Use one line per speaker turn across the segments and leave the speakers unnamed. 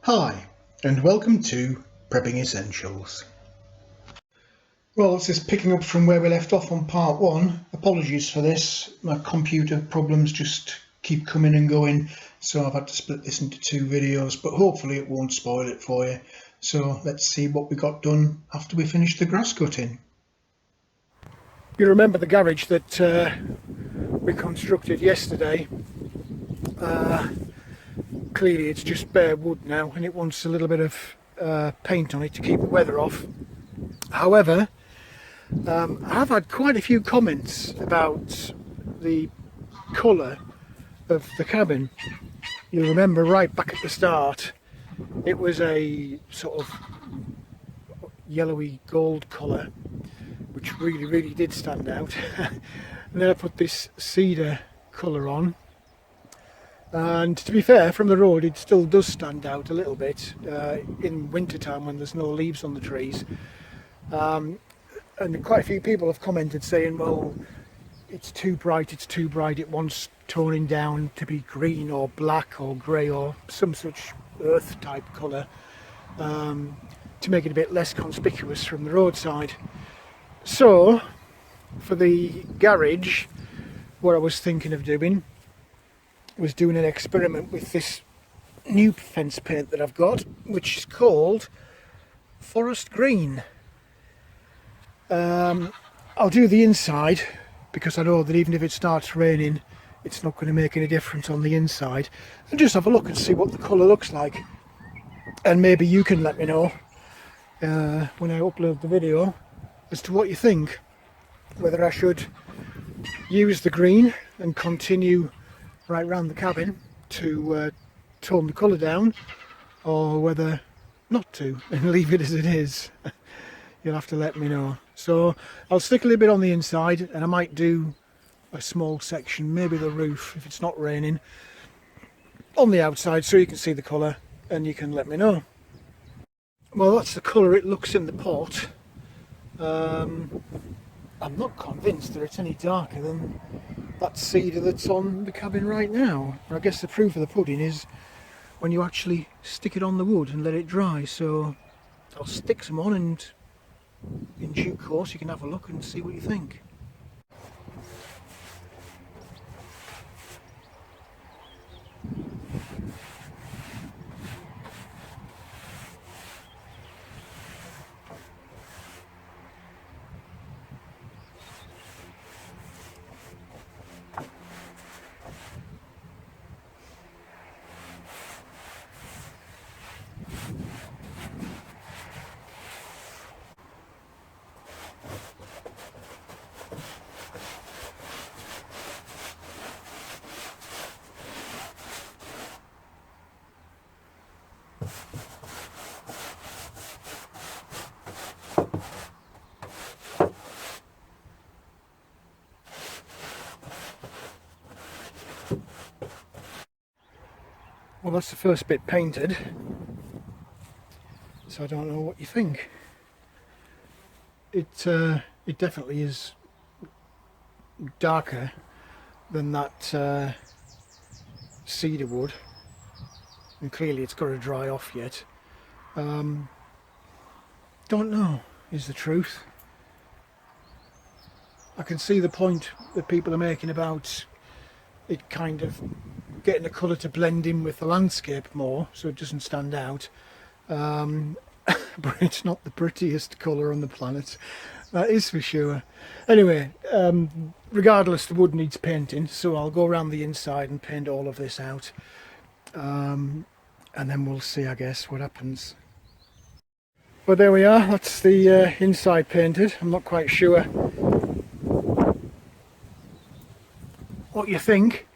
Hi, and welcome to Prepping Essentials. Well, this is picking up from where we left off on part one. Apologies for this, my computer problems just keep coming and going, so I've had to split this into two videos, but hopefully it won't spoil it for you. So let's see what we got done after we finished the grass cutting.
You remember the garage that we constructed yesterday? Clearly it's just bare wood now and it wants a little bit of paint on it to keep the weather off. However, I've had quite a few comments about the colour of the cabin. You'll remember right back at the start it was a sort of yellowy gold colour, which really did stand out. And then I put this cedar colour on, and to be fair, from the road it still does stand out a little bit in winter time when there's no leaves on the trees. And quite a few people have commented saying, well, it's too bright, it wants toning down to be green or black or grey or some such earth type colour, to make it a bit less conspicuous from the roadside. So for the garage, what I was thinking of doing was doing an experiment with this new fence paint that I've got, which is called Forest Green. I'll do the inside because I know that even if it starts raining it's not going to make any difference on the inside, and just have a look and see what the colour looks like, and maybe you can let me know when I upload the video as to what you think, whether I should use the green and continue right round the cabin to tone the colour down, or whether not to and leave it as it is. You'll have to let me know. So I'll stick a little bit on the inside, and I might do a small section, maybe the roof if it's not raining, on the outside so you can see the colour and you can let me know. Well, that's the colour it looks in the pot. I'm not convinced that it's any darker than that cedar that's on the cabin right now. I guess the proof of the pudding is when you actually stick it on the wood and let it dry. So I'll stick some on, and in due course you can have a look and see what you think. Well, that's the first bit painted, so I don't know what you think. It definitely is darker than that cedar wood, and clearly it's got to dry off yet. Don't know is the truth. I can see the point that people are making about it kind of getting the colour to blend in with the landscape more so it doesn't stand out, but it's not the prettiest colour on the planet, that is for sure. Anyway, regardless, the wood needs painting, so I'll go around the inside and paint all of this out, and then we'll see, I guess, what happens. But there we are, that's the inside painted. I'm not quite sure what you think.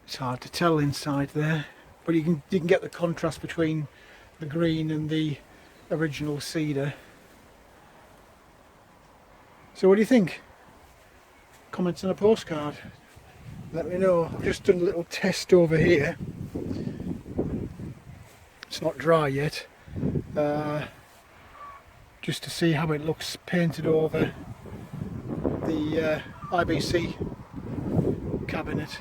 It's hard to tell inside there, but you can get the contrast between the green and the original cedar. So what do you think? Comments on a postcard, let me know. I've just done a little test over here. It's not dry yet, just to see how it looks painted over the IBC cabinet.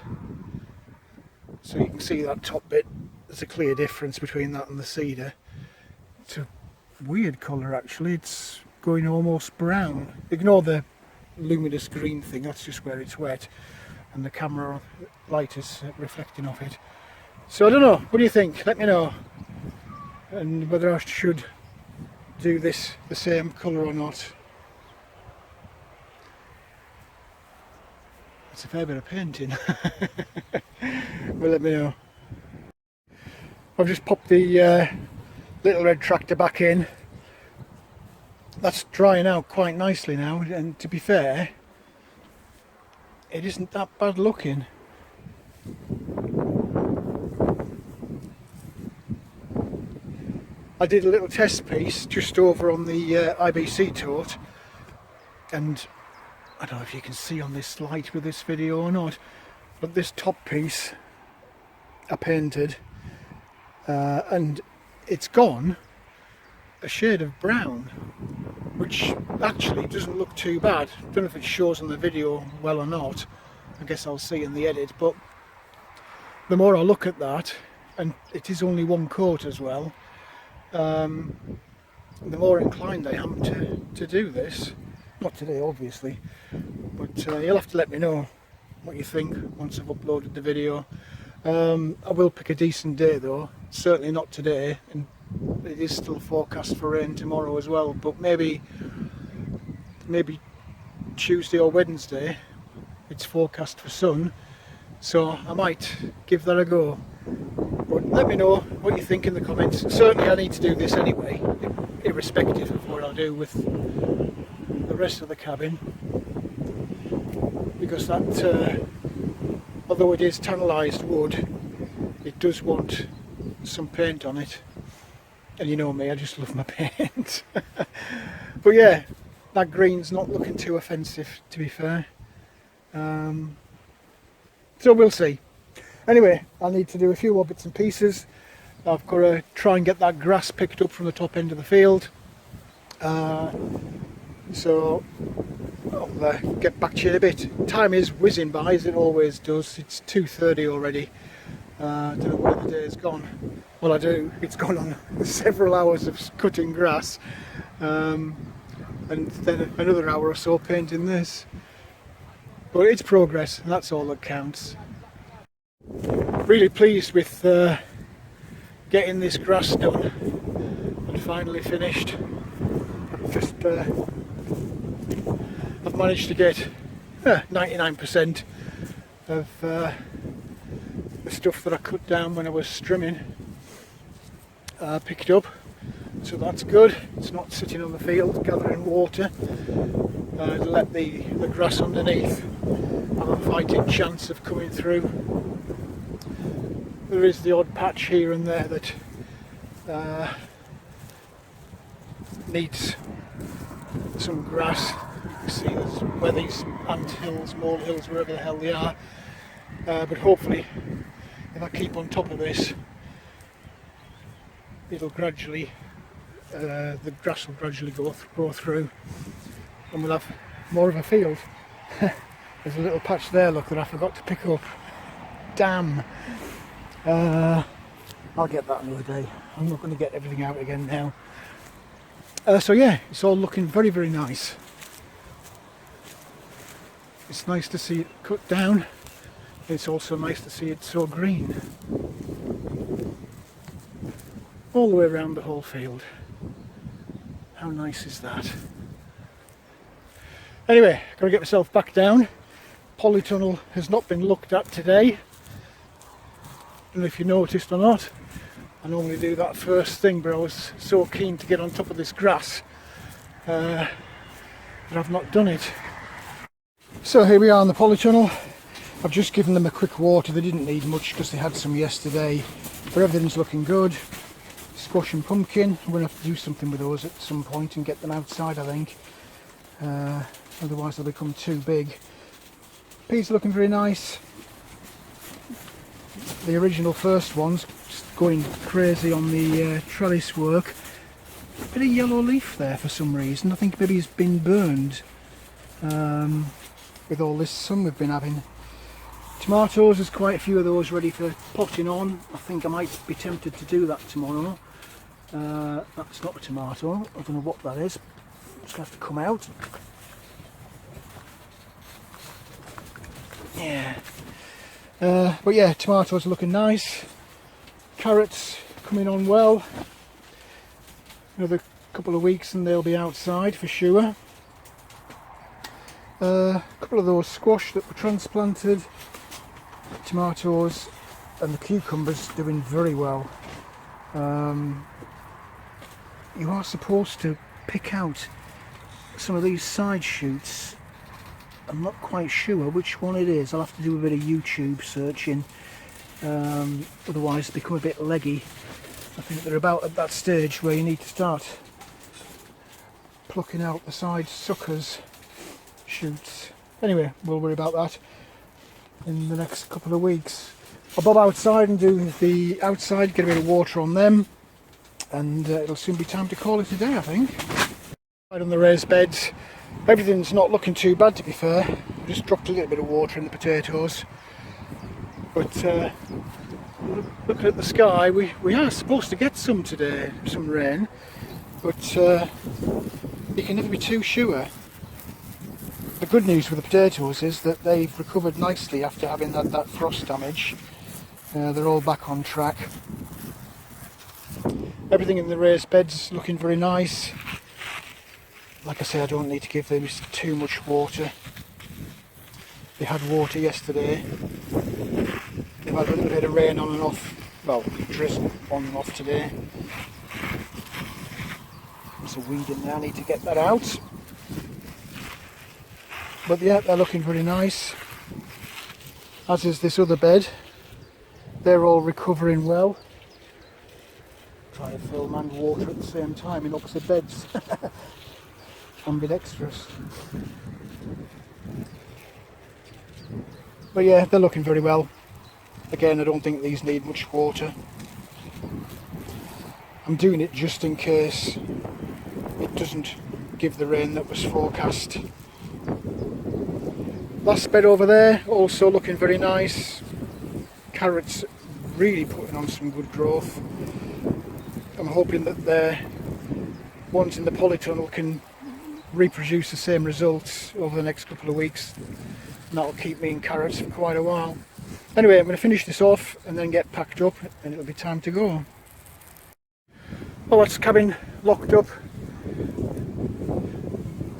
So you can see that top bit, there's a clear difference between that and the cedar. It's a weird colour actually, it's going almost brown. Ignore the luminous green thing, that's just where it's wet and the camera light is reflecting off it. So I don't know, what do you think? Let me know, and whether I should do this the same colour or not. It's a fair bit of painting. Well, let me know. I've just popped the little red tractor back in. That's drying out quite nicely now, and to be fair, it isn't that bad looking. I did a little test piece just over on the IBC tote, and I don't know if you can see on this light with this video or not, but this top piece I painted and it's gone a shade of brown, which actually doesn't look too bad. I don't know if it shows on the video well or not, I guess I'll see in the edit, but the more I look at that, and it is only one coat as well, the more inclined I am to do this. Not today obviously, but you'll have to let me know what you think once I've uploaded the video. I will pick a decent day though, certainly not today, and it is still forecast for rain tomorrow as well, but maybe Tuesday or Wednesday it's forecast for sun, so I might give that a go. But let me know what you think in the comments. Certainly I need to do this anyway, irrespective of what I do with the rest of the cabin, because that although it is tannalised wood, it does want some paint on it, and you know me, I just love my paint. But yeah, that green's not looking too offensive, to be fair, so we'll see. Anyway, I'll need to do a few more bits and pieces. I've got to try and get that grass picked up from the top end of the field, so I'll get back to you in a bit. Time is whizzing by, as it always does. It's 2:30 already. I don't know where the day has gone. Well, I do. It's gone on several hours of cutting grass, and then another hour or so painting this. But it's progress, and that's all that counts. Really pleased with getting this grass done and finally finished. I've managed to get 99% of the stuff that I cut down when I was trimming picked up, so that's good. It's not sitting on the field gathering water. Let the grass underneath have a fighting chance of coming through. There is the odd patch here and there that needs some grass. You can see there's wethies, ant hills, mole hills, wherever the hell they are. But hopefully, if I keep on top of this, it'll gradually, the grass will gradually grow through, and we'll have more of a field. There's a little patch there, look, that I forgot to pick up. Damn. I'll get that another day. I'm not going to get everything out again now. So yeah, it's all looking very, very nice. It's nice to see it cut down. It's also nice to see it so green. All the way around the whole field. How nice is that? Anyway, got to get myself back down. Polytunnel has not been looked at today. I don't know if you noticed or not. I normally do that first thing, but I was so keen to get on top of this grass that I've not done it. So here we are on the polytunnel. I've just given them a quick water. They didn't need much because they had some yesterday, but everything's looking good. Squash and pumpkin, I'm going to have to do something with those at some point and get them outside, I think. Otherwise they'll become too big. Peas are looking very nice. The original first one's going crazy on the trellis work. A bit of yellow leaf there for some reason. I think maybe it's been burned with all this sun we've been having. Tomatoes, there's quite a few of those ready for potting on. I think I might be tempted to do that tomorrow. That's not a tomato, I don't know what that is. It's going to have to come out. Yeah. But yeah, tomatoes are looking nice. Carrots coming on well. Another couple of weeks and they'll be outside for sure. A couple of those squash that were transplanted. Tomatoes and the cucumbers doing very well. You are supposed to pick out some of these side shoots. I'm not quite sure which one it is. I'll have to do a bit of YouTube searching. Otherwise they become a bit leggy. I think they're about at that stage where you need to start plucking out the side suckers shoots. Anyway, we'll worry about that in the next couple of weeks. I'll bob outside and do the outside, get a bit of water on them, and it'll soon be time to call it a day, I think. Right on the raised beds, everything's not looking too bad, to be fair. I just dropped a little bit of water in the potatoes, but looking at the sky, we are supposed to get some today, some rain, but you can never be too sure. The good news with the potatoes is that they've recovered nicely after having had that frost damage. They're all back on track. Everything in the raised beds looking very nice. Like I say, I don't need to give them too much water. They had water yesterday. They've had a little bit of rain on and off, well, drizzle on and off today. There's a weed in there, I need to get that out. But yeah, they're looking very nice, as is this other bed. They're all recovering well. Trying to film and water at the same time in opposite beds. Ambidextrous. But yeah, they're looking very well. Again, I don't think these need much water. I'm doing it just in case it doesn't give the rain that was forecast. Last bed over there, also looking very nice. Carrots really putting on some good growth. I'm hoping that the ones in the polytunnel can reproduce the same results over the next couple of weeks, and that'll keep me in carrots for quite a while. Anyway, I'm going to finish this off and then get packed up, and it'll be time to go. Well, that's the cabin locked up.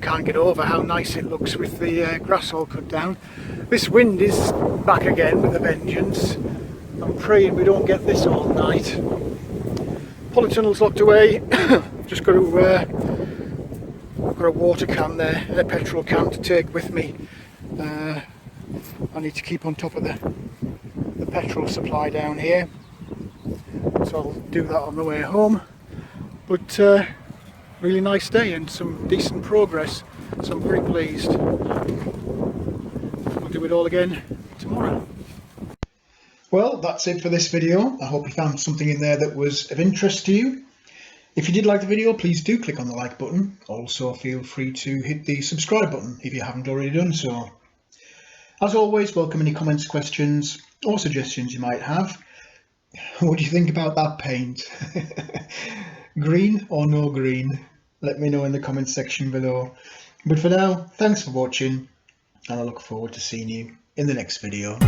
Can't get over how nice it looks with the grass all cut down. This wind is back again with a vengeance. I'm praying we don't get this all night. Polytunnel's locked away. Just got to I've got a water can there and a petrol can to take with me. I need to keep on top of the petrol supply down here, so I'll do that on the way home. But really nice day and some decent progress, so I'm very pleased. We'll do it all again tomorrow.
Well, that's it for this video. I hope you found something in there that was of interest to you. If you did like the video, please do click on the like button. Also, feel free to hit the subscribe button if you haven't already done so. As always, welcome any comments, questions or suggestions you might have. What do you think about that paint? Green or no green? Let me know in the comments section below. But for now, thanks for watching, and I look forward to seeing you in the next video.